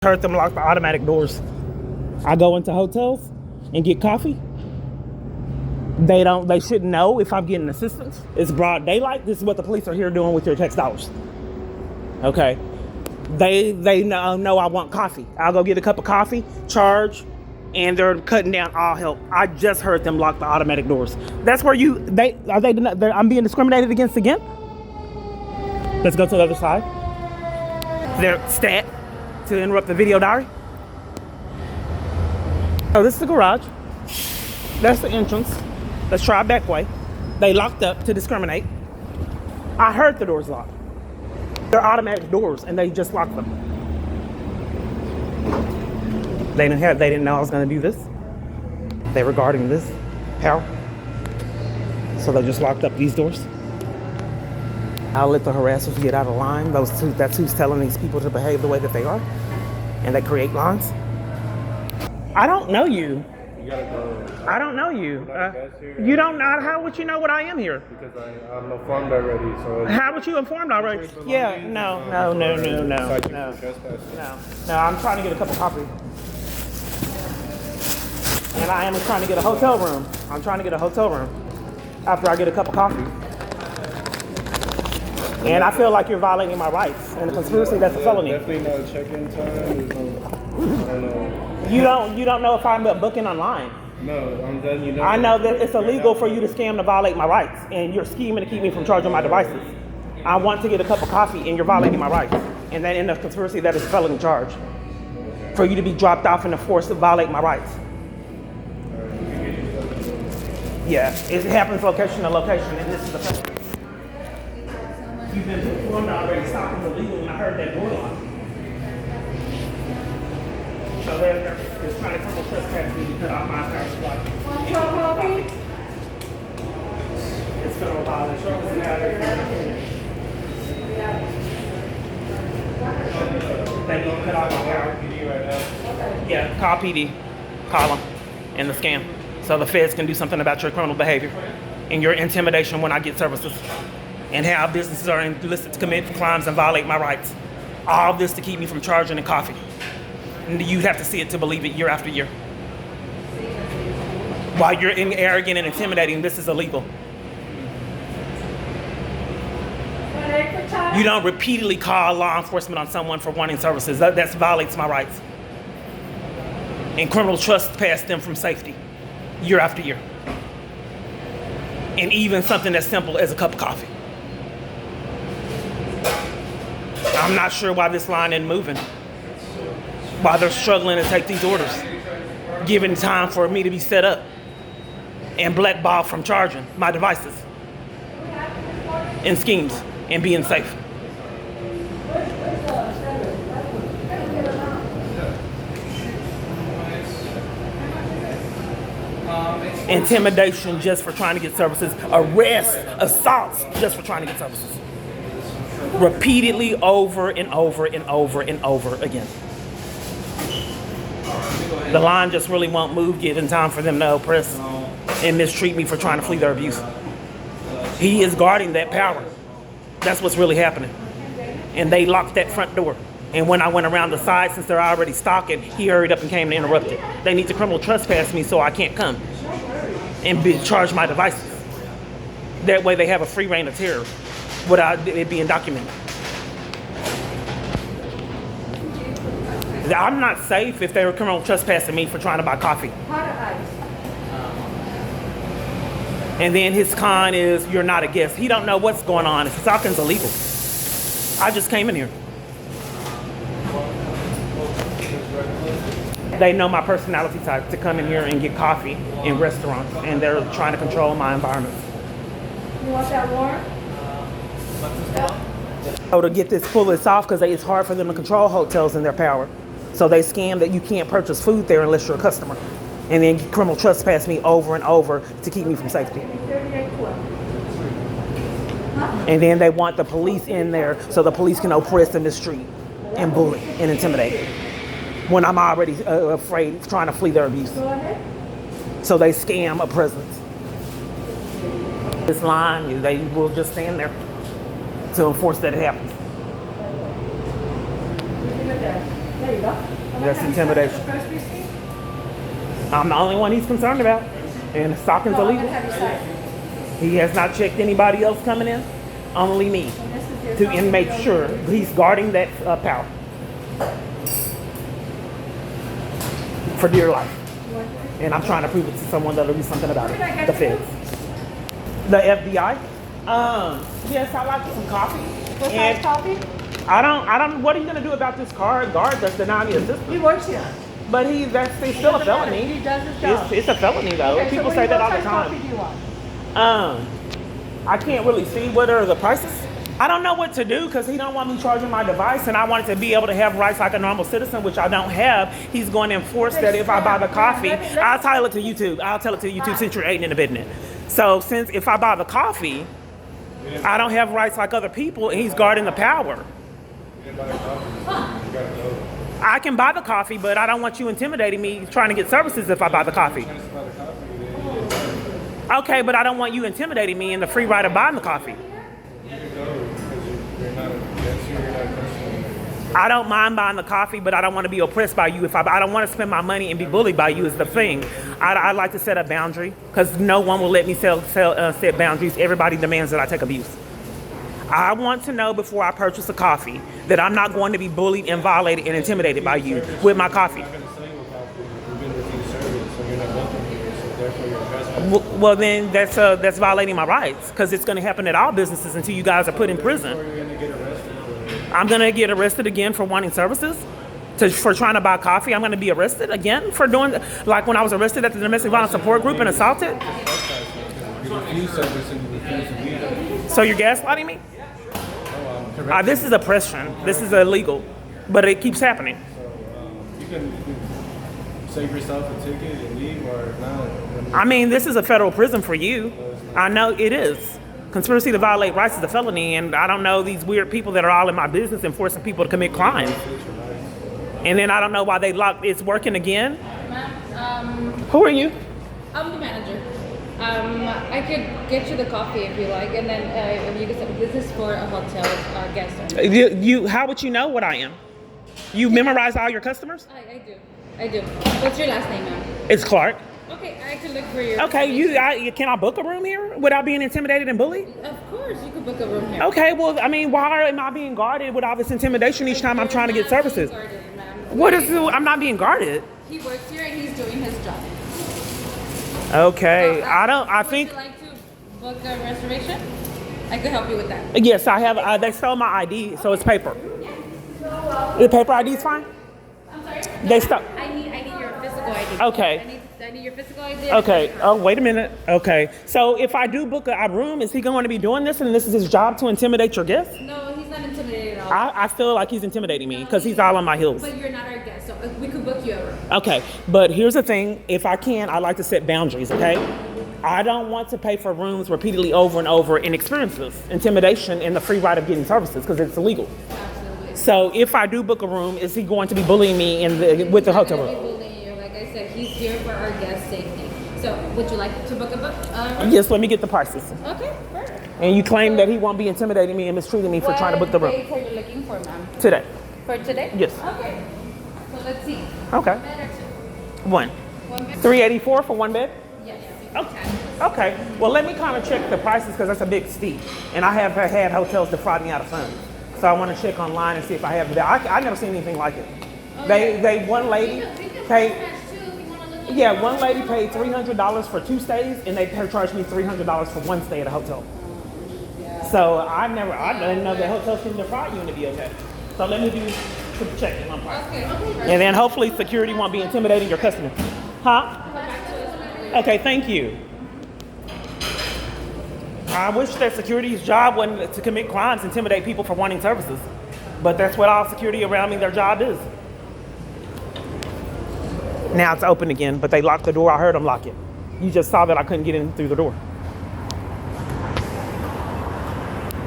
Heard them lock the automatic doors. I go into hotels and get coffee. They shouldn't know if I'm getting assistance. It's broad daylight. This is what the police are here doing with your tax dollars. Okay. They know I want coffee. I'll go get a cup of coffee, charge, and they're cutting down all help. I just heard them lock the automatic doors. That's where I'm being discriminated against again? Let's go to the other side. They're stat to interrupt the video diary. So this is the garage. That's the entrance. Let's try back way. They locked up to discriminate. I heard the doors locked. They're automatic doors and they just locked them. They didn't know I was gonna do this. They were guarding this power. So they just locked up these doors. I'll let the harassers get out of line. That's who's telling these people to behave the way that they are. And they create lines. I don't know you. You gotta go. I don't know you. You don't know. How would you know what I am here? Because I'm informed already. So how would you informed already? Yeah, no. I'm trying to get a cup of coffee. And I am trying to get a hotel room. I'm trying to get a hotel room after I get a cup of coffee. And I feel like you're violating my rights. And the conspiracy, that's a felony. Definitely no check-in time. You don't know if I'm booking online. No, I'm done. You know. I know that it's illegal for you to scam to violate my rights, and you're scheming to keep me from charging my devices. I want to get a cup of coffee, and you're violating my rights. And then in the conspiracy, that is a felony charge. For you to be dropped off and forced to violate my rights. Yeah, it happens location to location, and this is the felony. You've been informed already, stopping the legal, and I heard that door lock. So they're trying to criminal trespass me to cut off my power supply. It's federal violation. They need to cut off my power. Yeah, call PD. Call them. And the scam. So the feds can do something about your criminal behavior and your intimidation when I get services. And how businesses are enlisted to commit crimes and violate my rights. All this to keep me from charging in coffee. And you'd have to see it to believe it year after year. While you're arrogant and intimidating, this is illegal. You don't repeatedly call law enforcement on someone for wanting services. That violates my rights. And criminal trespass them from safety year after year. And even something as simple as a cup of coffee. I'm not sure why this line isn't moving. Why they're struggling to take these orders. Giving time for me to be set up. And blackballed from charging my devices. And schemes. And being safe. Intimidation just for trying to get services. Arrests, assaults just for trying to get services. Repeatedly over and over and over and over again. The line just really won't move, given time for them to oppress and mistreat me for trying to flee their abuse. He is guarding that power. That's what's really happening. And they locked that front door. And when I went around the side, since they're already stalking, he hurried up and came to interrupt it. They need to criminal trespass me so I can't come and charge my devices. That way they have a free reign of terror without it being documented. I'm not safe if they were criminal trespassing me for trying to buy coffee. And then his con is, you're not a guest. He don't know what's going on. If stalking's illegal. I just came in here. They know my personality type to come in here and get coffee in restaurants, and they're trying to control my environment. You want that warm? So to pull this off, because it's hard for them to control hotels in their power. So they scam that you can't purchase food there unless you're a customer. And then criminal trespass me over and over to keep me from safety. And then they want the police in there so the police can oppress and mistreat and bully and intimidate. When I'm already afraid, trying to flee their abuse. So they scam a presence. This line, they will just stand there to enforce that it happens. There you go. That's intimidation. First receipt? I'm the only one he's concerned about. And stalking's No, I'm illegal. gonna have you sign. He has not checked anybody else coming in, only me, And this is your to copy and make of sure the- he's guarding that power for dear life. And I'm trying to prove it to someone that'll do something about it. The feds. The FBI. Yes, I like some coffee. What And size coffee? I don't. What are you gonna do about this guard that's denying me assistance? He works here. But it's still a Doesn't matter. felony. He does his job. It's a felony though. Okay, so People what say that all the size coffee time. do you want? I can't really see what are the prices. I don't know what to do because he don't want me charging my device, and I wanted to be able to have rights like a normal citizen, which I don't have. He's going to enforce that if I buy the coffee. I'll tell it to YouTube. I'll tell it to YouTube since you're aiding and abetting it. So since if I buy the coffee, I don't have rights like other people, and he's guarding the power. I can buy the coffee, but I don't want you intimidating me trying to get services if I buy the coffee. Okay, but I don't want you intimidating me in the free right of buying the coffee. I don't mind buying the coffee, but I don't want to be oppressed by you. I don't want to spend my money and be bullied by you is the thing. I'd like to set a boundary because no one will let me set boundaries. Everybody demands that I take abuse. I want to know before I purchase a coffee that I'm not going to be bullied and violated and intimidated by you with my coffee. Well, then that's violating my rights because it's going to happen at all businesses until you guys are put in prison. I'm going to get arrested again for wanting services, for trying to buy coffee. I'm going to be arrested again for doing, like when I was arrested at the domestic violence support group and assaulted. So you're gaslighting me? This is oppression. This is illegal, but it keeps happening. You can save yourself a ticket and leave, or not. I mean, this is a federal prison for you. I know it is. Conspiracy to violate rights is a felony, and I don't know these weird people that are all in my business and forcing people to commit crimes. And then I don't know why they locked. It's working again. Ma'am, Who are you? I'm the manager. I could get you the coffee if you like, and then if you could. This is for a hotel guest. You? How would you know what I am? You memorize all your customers? I do. What's your last name, ma'am? It's Clark. Okay, I can look for your. Okay, can I book a room here without being intimidated and bullied? Of course, you could book a room here. Okay, well, I mean, why am I being guarded with all this intimidation each time I'm trying to get services? Guarded, ma'am. What is? I'm not being guarded. He works here and he's doing his job. Okay, So, I think. Would you like to book a reservation? I could help you with that. Yes, I have. They stole my ID, so it's paper. The paper ID is fine. I'm sorry. They stole. I need your physical ID. Okay. I need your physical ID. Okay. Oh, wait a minute. Okay. So if I do book a room, is he going to be doing this, and this is his job to intimidate your guests? No, he's not intimidated at all. I feel like he's intimidating me because he's all on my heels. But you're not our guest, so we could book you a room. Okay, but here's the thing. If I can, I like to set boundaries, okay? I don't want to pay for rooms repeatedly over and over and experience this intimidation and the free right of getting services because it's illegal. Absolutely. So if I do book a room, is he going to be bullying me with the hotel He's not room? gonna be bullying you. Like I said, he's here for our guest safety. So would you like to book a room? Yes, let me get the prices. Okay, perfect. And you claim that he won't be intimidating me and mistreating me for trying to book the What room dates are you looking for, ma'am? today. For today? Yes. Okay. So let's see. Okay. Bed or two? One. One bed? $384 for one bed? Yes. Okay. Okay. Well, let me kind of check the prices because that's a big steep. And I have had hotels defraud me out of funds. So I want to check online and see if I have that. I never seen anything like it. One lady paid. Yeah, one lady paid $300 for 2 stays, and they charged me $300 for 1 stay at a hotel. So I didn't know that hotels can defraud you and it'd be okay. So let me do some checking on price. Okay. And then hopefully security won't be intimidating your customers. Huh? Okay, thank you. I wish that security's job wasn't to commit crimes, intimidate people for wanting services. But that's what all security around me, their job is. Now it's open again, but they locked the door. I heard them lock it. You just saw that I couldn't get in through the door.